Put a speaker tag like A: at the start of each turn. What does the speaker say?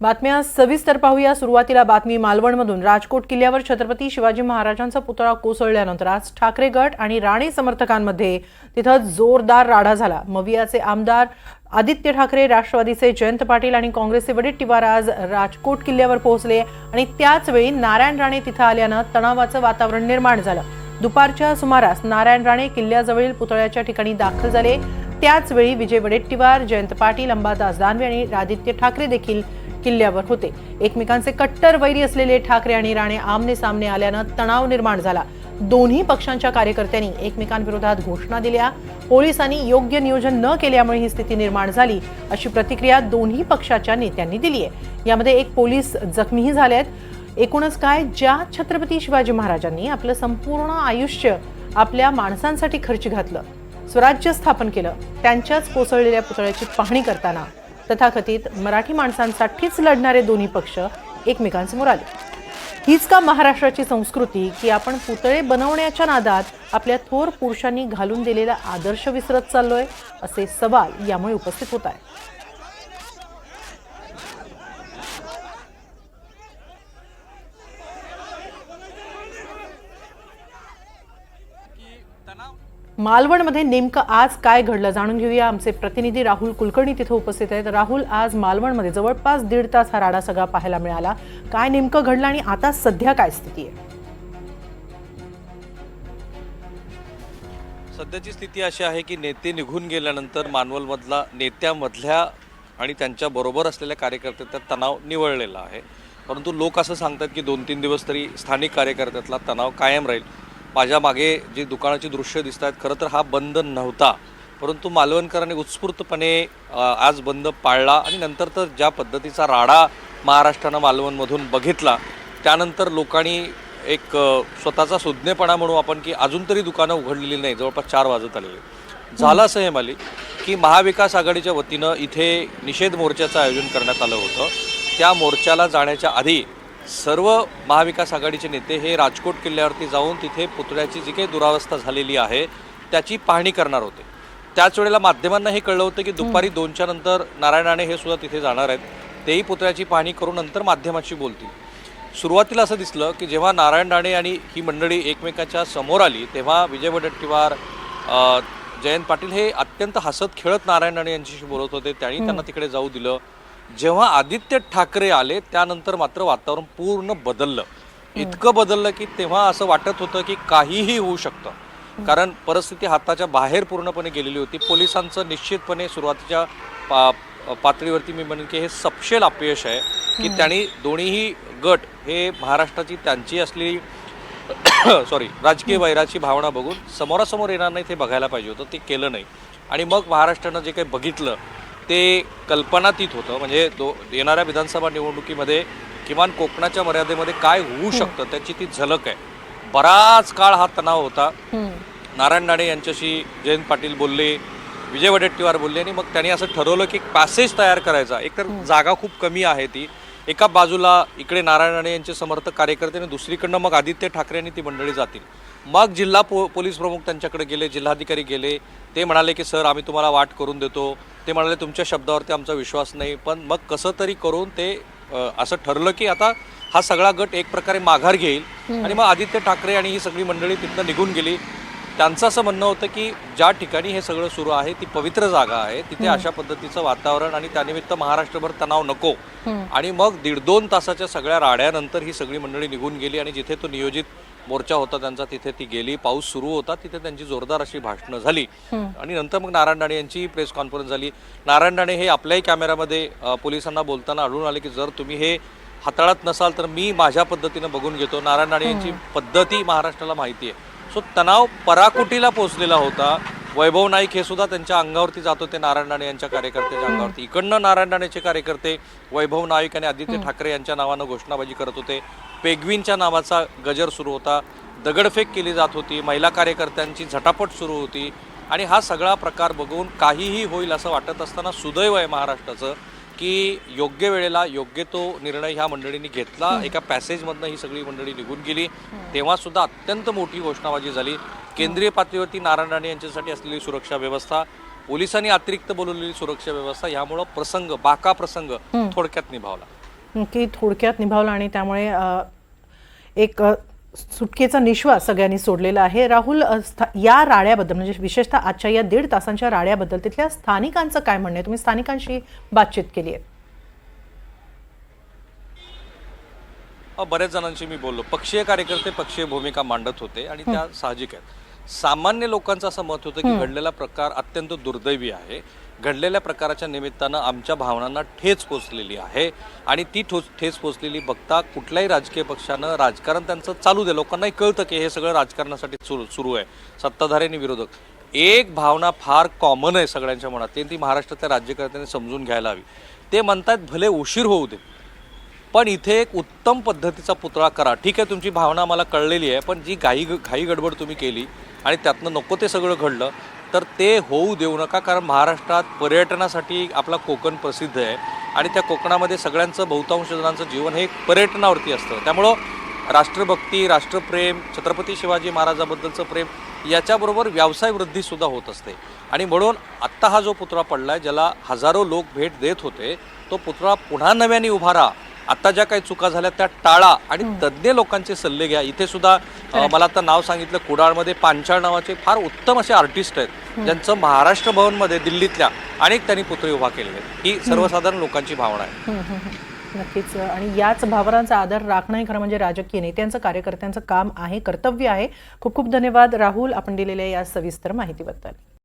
A: बातम्या सविस्तर पाहूया। सुरुवातीला बातमी मालवणमधून। राजकोट किल्ल्यावर छत्रपती शिवाजी महाराजांचा पुतळा कोसळल्यानंतर आज ठाकरे गट आणि राणे समर्थकांमध्ये तिथं जोरदार राडा झाला। मवियाचे आमदार आदित्य ठाकरे, राष्ट्रवादीचे जयंत पाटील आणि काँग्रेसचे वडेट्टीवार आज राजकोट किल्ल्यावर पोहोचले आणि त्याच वेळी नारायण राणे तिथं आल्यानं तणावाचं वातावरण निर्माण झालं। दुपारच्या सुमारास नारायण राणे किल्ल्याजवळील पुतळ्याच्या ठिकाणी दाखल झाले। त्याच वेळी विजय वडेट्टीवार, जयंत पाटील, अंबादास दानवे आणि आदित्य ठाकरे देखील किल्ल्यावर होते। एकमेकांचे कट्टर वैरी असलेले ठाकरे आणि राणे आमने सामने आल्यानं तणाव निर्माण झाला। दोन्ही पक्षांच्या कार्यकर्त्यांनी एकमेकांविरोधात घोषणा दिल्या। पोलिसांनी योग्य नियोजन न केल्यामुळे ही स्थिती निर्माण झाली, अशी प्रतिक्रिया दोन्ही पक्षाच्या नेत्यांनी दिली आहे। यामध्ये एक पोलीस जखमीही झाले आहेत। एकूणच काय, ज्या छत्रपती शिवाजी महाराजांनी आपलं संपूर्ण आयुष्य आपल्या माणसांसाठी खर्च घातलं, स्वराज्य स्थापन केलं, त्यांच्याच कोसळलेल्या पुतळ्याची पाहणी करताना तथाकथित मराठी माणसांसाठीच लढणारे दोन्ही पक्ष एकमेकांसमोर आले। हीच का महाराष्ट्राची संस्कृती की आपण पुतळे बनवण्याच्या नादात आपल्या थोर पुरुषांनी घालून दिलेला आदर्श विसरत चाललोय, असे सवाल यामुळे उपस्थित होत आहेत। मालवणमध्ये नेमकं आज काय घडलं जाणून घेऊया। आमचे प्रतिनिधी राहुल कुलकर्णी तिथे उपस्थित आहेत। राहुल, आज मालवणमध्ये जवळपास 1.5 तास हा राडा सगळा पाहायला मिळाला। काय नेमकं घडलं आणि आता सध्या काय स्थिती आहे?
B: सध्याची स्थिती अशी आहे की नेते निघून गेल्यानंतर मानवलमधला नेत्यामधल्या आणि त्यांच्या बरोबर असलेल्या कार्यकर्त्यांचा तणाव निवळलेला आहे। परंतु लोक असं सांगतात की 2-3 दिवस तरी स्थानिक कार्यकर्त्यातला तणाव कायम राहील। माझ्या मागे जी दुकानाची दृश्य दिसत आहेत, खरं तर हा बंद नव्हता, परंतु मालवणकरांनी उत्स्फूर्तपणे आज बंद पाळला आणि नंतर तर ज्या पद्धतीचा राडा महाराष्ट्रानं मालवणमधून बघितला, त्यानंतर लोकांनी एक स्वतःचा सुज्ञपणा म्हणू आपण की अजून तरी दुकानं उघडलेली नाही, जवळपास 4 वाजत आलेले। झालं असं हे माली की महाविकास आघाडीच्या वतीनं इथे निषेध मोर्चाचं आयोजन करण्यात आलं होतं। त्या मोर्चाला जाण्याच्या आधी सर्व महाविकास आघाडीचे नेते हे राजकोट किल्ल्यावरती जाऊन तिथे पुतळ्याची जी काही दुरावस्था झालेली आहे त्याची पाहणी करणार होते। त्याच वेळेला माध्यमांना हे कळलं होतं की दुपारी 2च्या नंतर नारायण राणे हे सुद्धा तिथे जाणार आहेत। तेही पुतळ्याची पाहणी करून नंतर माध्यमांशी बोलतील। सुरुवातीला असं दिसलं की जेव्हा नारायण राणे आणि ही मंडळी एकमेकाच्या समोर आली तेव्हा विजय वडेट्टीवार, जयंत पाटील हे अत्यंत हसत खेळत नारायण राणे यांच्याशी बोलत होते। त्यांना तिकडे जाऊ दिलं। जेव्हा आदित्य ठाकरे आले त्यानंतर मात्र वातावरण पूर्ण बदललं। इतकं बदललं की तेव्हा असं वाटत होतं की काहीही होऊ शकतं, कारण परिस्थिती हाताच्या बाहेर पूर्णपणे गेलेली होती। पोलिसांचं निश्चितपणे सुरुवातीच्या पातळीवरती मी म्हणेन की हे सपशेल अपयश आहे की त्यांनी दोन्हीही गट हे महाराष्ट्राची त्यांची असलेली राजकीय वैराची भावना बघून समोरासमोर येणार नाही ते बघायला पाहिजे होतं, ते केलं नाही। आणि मग महाराष्ट्रानं जे काही बघितलं ते कल्पनातीत होतं। म्हणजे येणाऱ्या विधानसभा निवडणुकीमध्ये किमान कोकणाच्या मर्यादेमध्ये काय होऊ शकतं त्याची ती झलक आहे। बराच काळ हा तणाव होता। नारायण राणे यांच्याशी जयंत पाटील बोलले, विजय वडेट्टीवार बोलले आणि मग त्यांनी असं ठरवलं की पॅसेज तयार करायचा। एकतर जागा खूप कमी आहे, ती एका बाजूला इकडे नारायण राणे यांचे समर्थक कार्यकर्ते आणि दुसरीकडनं मग आदित्य ठाकरे आणि ती मंडळी जातील। मग जिल्हा पोलीस प्रमुख त्यांच्याकडे गेले, जिल्हाधिकारी गेले, ते म्हणाले की सर आम्ही तुम्हाला वाट करून देतो। ते म्हणाले तुमच्या शब्दावरती आमचा विश्वास नाही। पण मग कसं तरी करून ते असं ठरलं की आता हा सगळा गट एक प्रकारे माघार घेईल आणि मग आदित्य ठाकरे आणि ही सगळी मंडळी तिथनं निघून गेली। त्यांचं असं म्हणणं होतं की ज्या ठिकाणी हे सगळं सुरू आहे ती पवित्र जागा आहे, तिथे अशा पद्धतीचं वातावरण आणि त्यानिमित्त महाराष्ट्रभर तणाव नको। आणि मग 1.5-2 तासाच्या सगळ्या राड्यानंतर ही सगळी मंडळी निघून गेली आणि जिथे तो नियोजित मोर्चा होता त्यांचा तिथे ती गेली। पाऊस सुरू होता, तिथे त्यांची जोरदार अशी भाषणं झाली आणि नंतर मग नारायण राणे यांची प्रेस कॉन्फरन्स झाली। नारायण राणे हे आपल्याही कॅमेऱ्यामध्ये पोलिसांना बोलताना आढळून आले की जर तुम्ही हे हाताळत नसाल तर मी माझ्या पद्धतीनं बघून घेतो। नारायण राणे यांची पद्धती महाराष्ट्राला माहिती आहे। सो तणाव पराकुटीला पोहोचलेला होता। वैभव नाईक हे सुद्धा त्यांच्या अंगावरती जात होते, नारायण राणे यांच्या कार्यकर्त्याच्या अंगावरती। इकडनं नारायण राणेचे कार्यकर्ते वैभव नाईक आणि आदित्य ठाकरे यांच्या नावानं घोषणाबाजी करत होते। पेगवींच्या नावाचा गजर सुरू होता, दगडफेक केली जात होती, महिला कार्यकर्त्यांची झटापट सुरू होती आणि हा सगळा प्रकार बघून काहीही होईल असं वाटत असताना सुदैव आहे महाराष्ट्राचं की योग्य वेळेला योग्य तो निर्णय ह्या मंडळींनी घेतला। एका पॅसेजमधनं ही सगळी मंडळी निघून गेली, तेव्हा सुद्धा अत्यंत मोठी घोषणाबाजी झाली। केंद्रीय पातळीवरती नारायण राणे यांच्यासाठी असलेली सुरक्षा व्यवस्था, पोलिसांनी अतिरिक्त बोलवलेली सुरक्षा व्यवस्था, यामुळे बाका प्रसंग थोडक्यात निभावला।
A: नक्की थोडक्यात निभावला आणि त्यामुळे एक सुटकेचा निश्वास सगळ्यांनी सोडलेला आहे. राहुल, या राड्याबद्दल म्हणजे विशेषतः आजच्या या 1.5 तासांच्या राड्याबद्दल तिथल्या स्थानिकांचं काय म्हणणं आहे? तुम्ही स्थानिकांशी बातचीत केली आहे?
B: बऱ्याच जणांशी मी बोललो. पक्षीय कार्यकर्ते पक्षीय भूमिका मांडत होते आणि त्या साहजिक आहेत. सामान्य लोकांचं असं मत होतं की घडलेला प्रकार अत्यंत दुर्दैवी आहे. घडलेल्या प्रकाराच्या निमित्तानं आमच्या भावनांना ठेच पोचलेली आहे आणि ती ठेच पोचलेली बघता कुठल्याही राजकीय पक्षानं राजकारण त्यांचं चालू दे. लोकांनाही कळतं की हे सगळं राजकारणासाठी सुरू आहे, सत्ताधारी आणि विरोधक. एक भावना फार कॉमन आहे सगळ्यांच्या मनात, ती महाराष्ट्रातल्या राज्यकर्त्यांनी समजून घ्यायला हवी. ते म्हणतात भले उशीर होऊ दे, पण इथे एक उत्तम पद्धतीचा पुतळा करा. ठीक आहे, तुमची भावना मला कळलेली आहे, पण जी घाई गडबड तुम्ही केली आणि त्यातनं नको ते सगळं घडलं तर ते होऊ देऊ नका. कारण महाराष्ट्रात पर्यटनासाठी आपला कोकण प्रसिद्ध आहे आणि त्या कोकणामध्ये सगळ्यांचं बहुतांश जणांचं जीवन हे पर्यटनावरती असतं. त्यामुळं राष्ट्रभक्ती, राष्ट्रप्रेम, छत्रपती शिवाजी महाराजाबद्दलचं प्रेम याच्याबरोबर व्यवसाय वृद्धीसुद्धा होत असते. आणि म्हणून आत्ता हा जो पुतळा पडला आहे, ज्याला हजारो लोक भेट देत होते, तो पुतळा पुन्हा नव्याने उभारा. आता ज्या काही चुका झाल्या त्या टाळा आणि तज्ज्ञ लोकांचे सल्ले घ्या. इथे सुद्धा मला आता नाव सांगितलं, कुडाळमध्ये पांचाळ नावाचे फार उत्तम असे आर्टिस्ट आहेत, ज्यांचं महाराष्ट्र भवनमध्ये दिल्लीतल्या अनेक त्यांनी पुतळे उभा केलेले आहेत. ही सर्वसाधारण लोकांची भावना आहे.
A: नक्कीच. आणि याच भावनांचा आदर राखणं हे खरं म्हणजे राजकीय नेत्यांचं, कार्यकर्त्यांचं काम आहे, कर्तव्य आहे. खूप खूप धन्यवाद राहुल, आपण दिलेल्या या सविस्तर माहितीबद्दल.